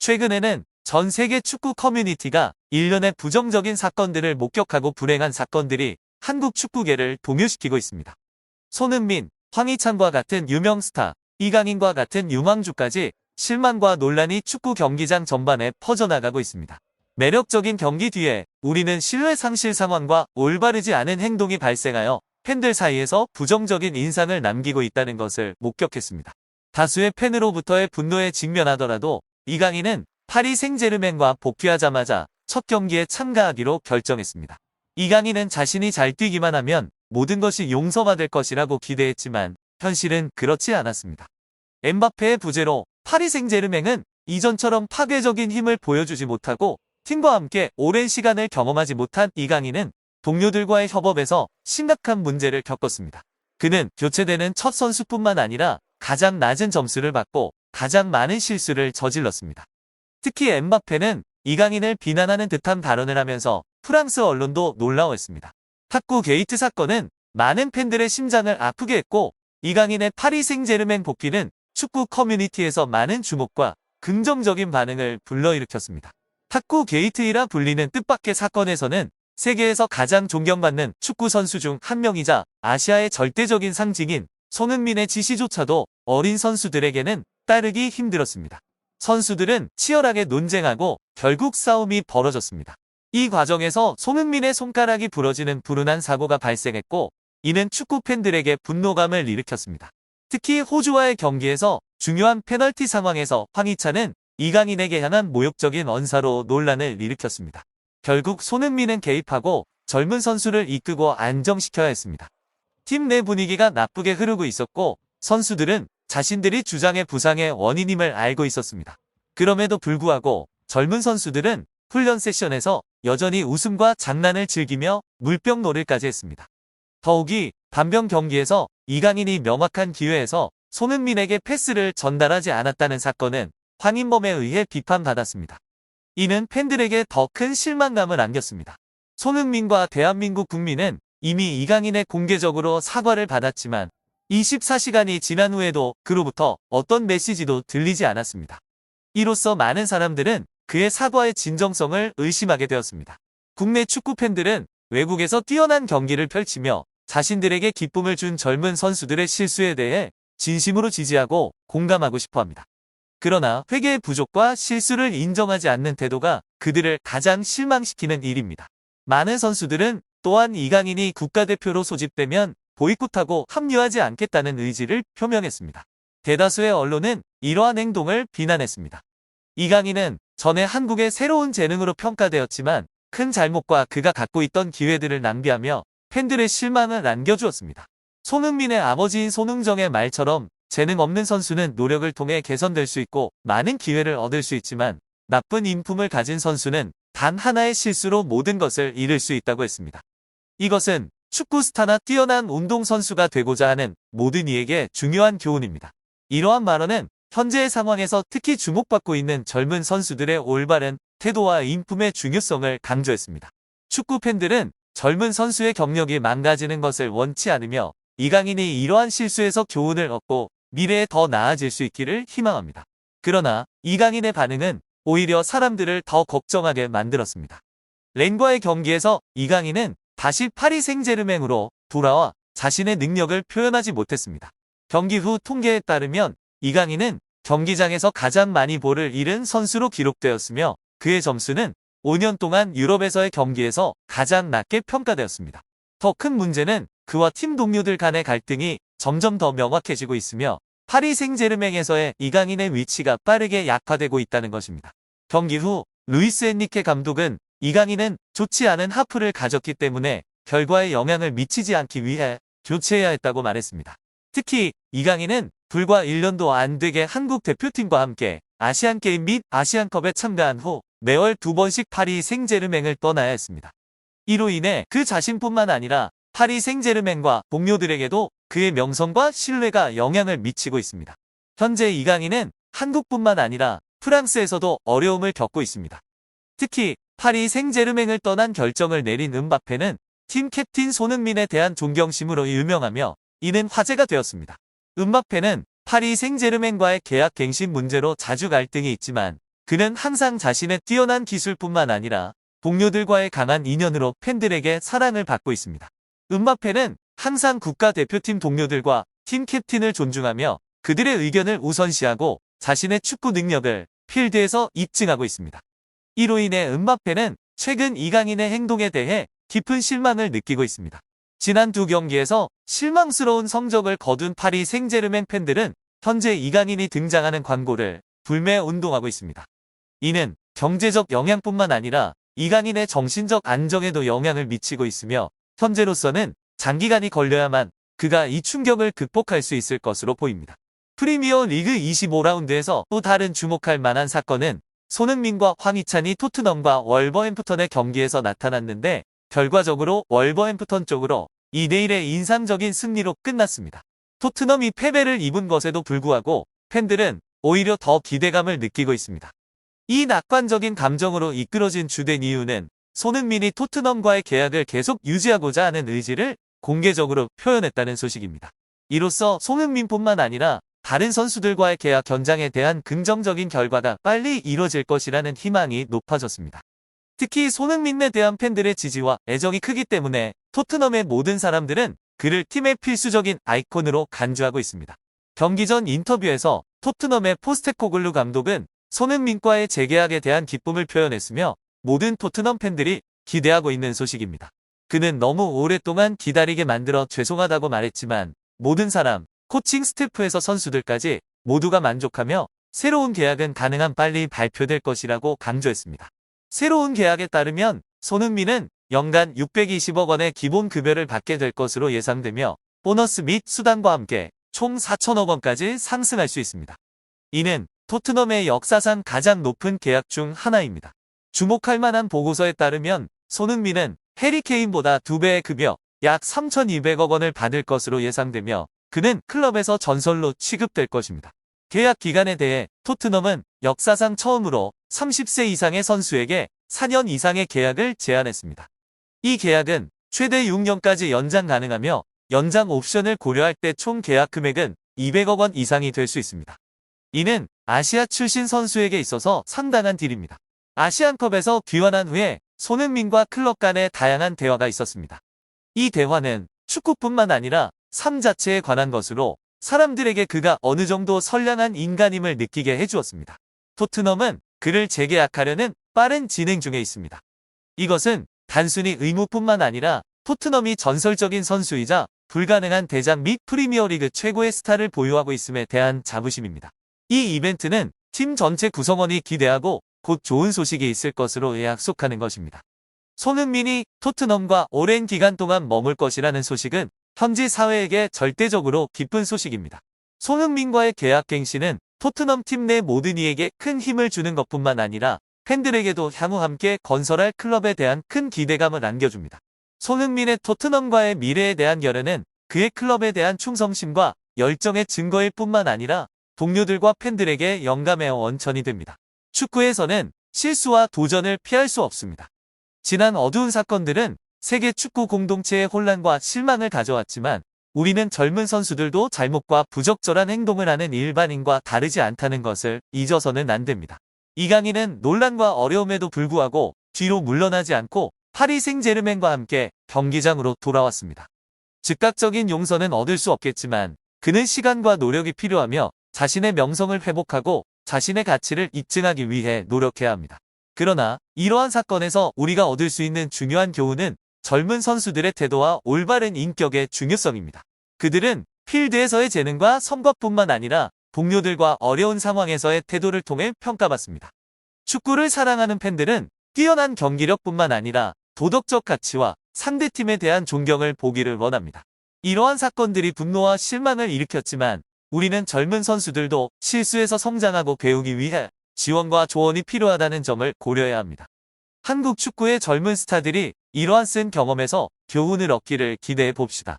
최근에는 전 세계 축구 커뮤니티가 일련의 부정적인 사건들을 목격하고 불행한 사건들이 한국 축구계를 동요시키고 있습니다. 손흥민, 황희찬과 같은 유명 스타, 이강인과 같은 유망주까지 실망과 논란이 축구 경기장 전반에 퍼져나가고 있습니다. 매력적인 경기 뒤에 우리는 신뢰 상실 상황과 올바르지 않은 행동이 발생하여 팬들 사이에서 부정적인 인상을 남기고 있다는 것을 목격했습니다. 다수의 팬으로부터의 분노에 직면하더라도 이강인은 파리 생제르맹과 복귀하자마자 첫 경기에 참가하기로 결정했습니다. 이강인은 자신이 잘 뛰기만 하면 모든 것이 용서받을 것이라고 기대했지만 현실은 그렇지 않았습니다. 엠바페의 부재로 파리 생제르맹은 이전처럼 파괴적인 힘을 보여주지 못하고 팀과 함께 오랜 시간을 경험하지 못한 이강인은 동료들과의 협업에서 심각한 문제를 겪었습니다. 그는 교체되는 첫 선수뿐만 아니라 가장 낮은 점수를 받고 가장 많은 실수를 저질렀습니다. 특히 엠바페는 이강인을 비난하는 듯한 발언을 하면서 프랑스 언론도 놀라워했습니다. 탁구 게이트 사건은 많은 팬들의 심장을 아프게 했고 이강인의 파리 생제르맹 복귀는 축구 커뮤니티에서 많은 주목과 긍정적인 반응을 불러일으켰습니다. 탁구 게이트이라 불리는 뜻밖의 사건에서는 세계에서 가장 존경받는 축구 선수 중 한 명이자 아시아의 절대적인 상징인 손흥민의 지시조차도 어린 선수들에게는 따르기 힘들었습니다. 선수들은 치열하게 논쟁하고 결국 싸움이 벌어졌습니다. 이 과정에서 손흥민의 손가락이 부러지는 불운한 사고가 발생했고 이는 축구 팬들에게 분노감을 일으켰습니다. 특히 호주와의 경기에서 중요한 페널티 상황에서 황희찬은 이강인에게 향한 모욕적인 언사로 논란을 일으켰습니다. 결국 손흥민은 개입하고 젊은 선수를 이끌고 안정시켜야 했습니다. 팀 내 분위기가 나쁘게 흐르고 있었고 선수들은 자신들이 주장의 부상의 원인임을 알고 있었습니다. 그럼에도 불구하고 젊은 선수들은 훈련 세션에서 여전히 웃음과 장난을 즐기며 물병놀이까지 했습니다. 더욱이 반면 경기에서 이강인이 명확한 기회에서 손흥민에게 패스를 전달하지 않았다는 사건은 황인범에 의해 비판받았습니다. 이는 팬들에게 더 큰 실망감을 안겼습니다. 손흥민과 대한민국 국민은 이미 이강인의 공개적으로 사과를 받았지만 24시간이 지난 후에도 그로부터 어떤 메시지도 들리지 않았습니다. 이로써 많은 사람들은 그의 사과의 진정성을 의심하게 되었습니다. 국내 축구 팬들은 외국에서 뛰어난 경기를 펼치며 자신들에게 기쁨을 준 젊은 선수들의 실수에 대해 진심으로 지지하고 공감하고 싶어합니다. 그러나 회개의 부족과 실수를 인정하지 않는 태도가 그들을 가장 실망시키는 일입니다. 많은 선수들은 또한 이강인이 국가대표로 소집되면 보이콧하고 합류하지 않겠다는 의지를 표명했습니다. 대다수의 언론은 이러한 행동을 비난했습니다. 이강인은 전에 한국의 새로운 재능으로 평가되었지만 큰 잘못과 그가 갖고 있던 기회들을 낭비하며 팬들의 실망을 안겨주었습니다. 손흥민의 아버지인 손흥정의 말처럼 재능 없는 선수는 노력을 통해 개선될 수 있고 많은 기회를 얻을 수 있지만 나쁜 인품을 가진 선수는 단 하나의 실수로 모든 것을 잃을 수 있다고 했습니다. 이것은 축구 스타나 뛰어난 운동선수가 되고자 하는 모든 이에게 중요한 교훈입니다. 이러한 발언은 현재의 상황에서 특히 주목받고 있는 젊은 선수들의 올바른 태도와 인품의 중요성을 강조했습니다. 축구 팬들은 젊은 선수의 경력이 망가지는 것을 원치 않으며 이강인이 이러한 실수에서 교훈을 얻고 미래에 더 나아질 수 있기를 희망합니다. 그러나 이강인의 반응은 오히려 사람들을 더 걱정하게 만들었습니다. 렌과의 경기에서 이강인은 다시 파리 생제르맹으로 돌아와 자신의 능력을 표현하지 못했습니다. 경기 후 통계에 따르면 이강인은 경기장에서 가장 많이 볼을 잃은 선수로 기록되었으며 그의 점수는 5년 동안 유럽에서의 경기에서 가장 낮게 평가되었습니다. 더 큰 문제는 그와 팀 동료들 간의 갈등이 점점 더 명확해지고 있으며 파리 생제르맹에서의 이강인의 위치가 빠르게 약화되고 있다는 것입니다. 경기 후 루이스 엔리케 감독은 이강인은 좋지 않은 하프를 가졌기 때문에 결과에 영향을 미치지 않기 위해 교체해야 했다고 말했습니다. 특히 이강인은 불과 1년도 안 되게 한국 대표팀과 함께 아시안게임 및 아시안컵에 참가한 후 매월 2번씩 파리 생제르맹을 떠나야 했습니다. 이로 인해 그 자신뿐만 아니라 파리 생제르맹과 동료들에게도 그의 명성과 신뢰가 영향을 미치고 있습니다. 현재 이강인은 한국뿐만 아니라 프랑스에서도 어려움을 겪고 있습니다. 특히 파리 생제르맹을 떠난 결정을 내린 음바페는 팀 캡틴 손흥민에 대한 존경심으로 유명하며 이는 화제가 되었습니다. 음바페는 파리 생제르맹과의 계약 갱신 문제로 자주 갈등이 있지만 그는 항상 자신의 뛰어난 기술뿐만 아니라 동료들과의 강한 인연으로 팬들에게 사랑을 받고 있습니다. 음바페는 항상 국가대표팀 동료들과 팀 캡틴을 존중하며 그들의 의견을 우선시하고 자신의 축구 능력을 필드에서 입증하고 있습니다. 이로 인해 음바페는 최근 이강인의 행동에 대해 깊은 실망을 느끼고 있습니다. 지난 두 경기에서 실망스러운 성적을 거둔 파리 생제르맹 팬들은 현재 이강인이 등장하는 광고를 불매 운동하고 있습니다. 이는 경제적 영향뿐만 아니라 이강인의 정신적 안정에도 영향을 미치고 있으며 현재로서는 장기간이 걸려야만 그가 이 충격을 극복할 수 있을 것으로 보입니다. 프리미어 리그 25라운드에서 또 다른 주목할 만한 사건은 손흥민과 황희찬이 토트넘과 월버햄프턴의 경기에서 나타났는데 결과적으로 월버햄프턴 쪽으로 2대1의 인상적인 승리로 끝났습니다. 토트넘이 패배를 입은 것에도 불구하고 팬들은 오히려 더 기대감을 느끼고 있습니다. 이 낙관적인 감정으로 이끌어진 주된 이유는 손흥민이 토트넘과의 계약을 계속 유지하고자 하는 의지를 공개적으로 표현했다는 소식입니다. 이로써 손흥민뿐만 아니라 다른 선수들과의 계약 연장에 대한 긍정적인 결과가 빨리 이뤄질 것이라는 희망이 높아졌습니다. 특히 손흥민에 대한 팬들의 지지와 애정이 크기 때문에 토트넘의 모든 사람들은 그를 팀의 필수적인 아이콘으로 간주하고 있습니다. 경기 전 인터뷰에서 토트넘의 포스테코글루 감독은 손흥민과의 재계약에 대한 기쁨을 표현했으며 모든 토트넘 팬들이 기대하고 있는 소식입니다. 그는 너무 오랫동안 기다리게 만들어 죄송하다고 말했지만 모든 사람, 코칭 스태프에서 선수들까지 모두가 만족하며 새로운 계약은 가능한 빨리 발표될 것이라고 강조했습니다. 새로운 계약에 따르면 손흥민은 연간 620억 원의 기본 급여를 받게 될 것으로 예상되며 보너스 및 수당과 함께 총 4천억 원까지 상승할 수 있습니다. 이는 토트넘의 역사상 가장 높은 계약 중 하나입니다. 주목할 만한 보고서에 따르면 손흥민은 해리 케인보다 2배의 급여 약 3,200억 원을 받을 것으로 예상되며 그는 클럽에서 전설로 취급될 것입니다. 계약 기간에 대해 토트넘은 역사상 처음으로 30세 이상의 선수에게 4년 이상의 계약을 제안했습니다. 이 계약은 최대 6년까지 연장 가능하며 연장 옵션을 고려할 때 총 계약 금액은 200억 원 이상이 될 수 있습니다. 이는 아시아 출신 선수에게 있어서 상당한 딜입니다. 아시안컵에서 귀환한 후에 손흥민과 클럽 간의 다양한 대화가 있었습니다. 이 대화는 축구뿐만 아니라 삶 자체에 관한 것으로 사람들에게 그가 어느 정도 선량한 인간임을 느끼게 해주었습니다. 토트넘은 그를 재계약하려는 빠른 진행 중에 있습니다. 이것은 단순히 의무뿐만 아니라 토트넘이 전설적인 선수이자 불가능한 대장 및 프리미어리그 최고의 스타를 보유하고 있음에 대한 자부심입니다. 이 이벤트는 팀 전체 구성원이 기대하고 곧 좋은 소식이 있을 것으로 약속하는 것입니다. 손흥민이 토트넘과 오랜 기간 동안 머물 것이라는 소식은 현지 사회에게 절대적으로 기쁜 소식입니다. 손흥민과의 계약 갱신은 토트넘 팀 내 모든 이에게 큰 힘을 주는 것뿐만 아니라 팬들에게도 향후 함께 건설할 클럽에 대한 큰 기대감을 안겨줍니다. 손흥민의 토트넘과의 미래에 대한 열애는 그의 클럽에 대한 충성심과 열정의 증거일 뿐만 아니라 동료들과 팬들에게 영감의 원천이 됩니다. 축구에서는 실수와 도전을 피할 수 없습니다. 지난 어두운 사건들은 세계 축구 공동체의 혼란과 실망을 가져왔지만 우리는 젊은 선수들도 잘못과 부적절한 행동을 하는 일반인과 다르지 않다는 것을 잊어서는 안 됩니다. 이강인은 논란과 어려움에도 불구하고 뒤로 물러나지 않고 파리 생제르맹과 함께 경기장으로 돌아왔습니다. 즉각적인 용서는 얻을 수 없겠지만 그는 시간과 노력이 필요하며 자신의 명성을 회복하고 자신의 가치를 입증하기 위해 노력해야 합니다. 그러나 이러한 사건에서 우리가 얻을 수 있는 중요한 교훈은 젊은 선수들의 태도와 올바른 인격의 중요성입니다. 그들은 필드에서의 재능과 성과뿐만 아니라 동료들과 어려운 상황에서의 태도를 통해 평가받습니다. 축구를 사랑하는 팬들은 뛰어난 경기력뿐만 아니라 도덕적 가치와 상대팀에 대한 존경을 보기를 원합니다. 이러한 사건들이 분노와 실망을 일으켰지만 우리는 젊은 선수들도 실수에서 성장하고 배우기 위해 지원과 조언이 필요하다는 점을 고려해야 합니다. 한국 축구의 젊은 스타들이 이러한 쓴 경험에서 교훈을 얻기를 기대해 봅시다.